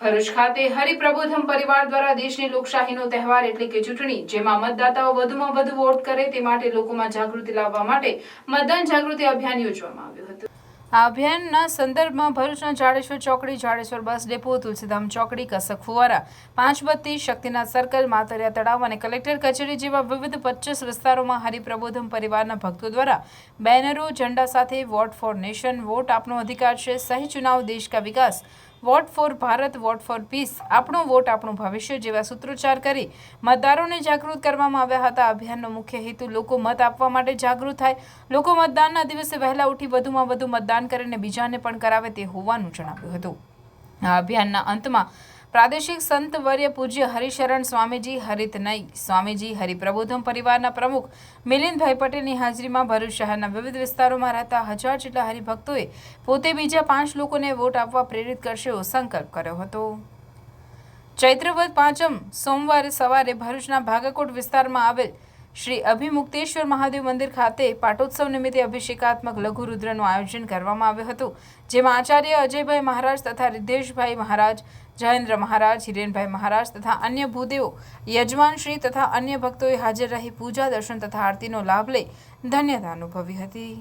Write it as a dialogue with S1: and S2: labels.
S1: ભરૂચ ખાતે હરિપ્રબોધમ પરિવાર દ્વારા દેશની લોકશાહીનો તહેવાર એટલે કે ચૂંટણી, જેમાં મતદાતાઓ વધુમાં વધુ વોટ કરે તે માટે લોકોમાં જાગૃતિ લાવવા માટે મતદાન જાગૃતિ અભિયાન યોજવામાં આવ્યું હતું. આ અભિયાનના સંદર્ભમાં ભરૂચના જાડેશ્વર ચોકડી, જાડેશ્વર બસ ડેપો, તુલસીધામ ચોકડી, કસક ફુવારા, પાંચબત્તી, શક્તિનાથ સર્કલ, માતરિયા તળાવ અને કલેક્ટર કચેરી જેવા વિવિધ 25 વિસ્તારોમાં હરિપ્રબોધમ પરિવારના ભક્તો દ્વારા બેનરો, ઝંડા સાથે વોટ ફોર નેશન, વોટ આપનો અધિકાર છે, સહી ચુનાવ દેશ કા વિકાસ, vote for Bharat, vote for peace, આપણો વોટ આપણું ભવિષ્ય જેવા સૂત્રોચ્ચાર કરી મતદારોને જાગૃત કરવામાં આવ્યા હતા. અભિયાનનો મુખ્ય હેતુ લોકો મત આપવા માટે જાગૃત થાય, લોકો મતદાનના દિવસે વહેલા ઉઠી વધુમાં વધુ મતદાન કરીને બીજાને પણ કરાવે તે હોવાનું જણાવ્યું હતું. આ અભિયાનના અંતમાં પ્રાદેશિક સંત વર્ય પૂજ્ય હરિશરણ સ્વામીજી, હરિતનય સ્વામીજી, હરિપ્રબોધમ પરિવારના પ્રમુખ મિલિંદભાઈ પટેલની હાજરીમાં ભરૂચ શહેરના વિવિધ વિસ્તારોમાં રહેતા 1000 જેટલા હરિભક્તોએ પોતે બીજા 5 લોકોને વોટ આપવા પ્રેરિત કરશે એવો સંકલ્પ કર્યો હતો. ચૈત્ર વદ પાંચમ સોમવારે સવારે ભરૂચના ભાગકોટ વિસ્તારમાં આવેલ શ્રી અભિમુક્તેશ્વર મહાદેવ મંદિર ખાતે પાટોત્સવ નિમિત્તે અભિષેકાત્મક લઘુ રુદ્રનું આયોજન કરવામાં આવ્યું હતું, જેમાં આચાર્ય અજયભાઈ મહારાજ તથા રિદ્ધેશભાઈ મહારાજ, જયેન્દ્ર મહારાજ, હિરેનભાઈ મહારાજ તથા અન્ય ભૂદેવો, યજમાનશ્રી તથા અન્ય ભક્તોએ હાજર રહી પૂજા, દર્શન તથા આરતીનો લાભ લઈ ધન્યતા અનુભવી હતી.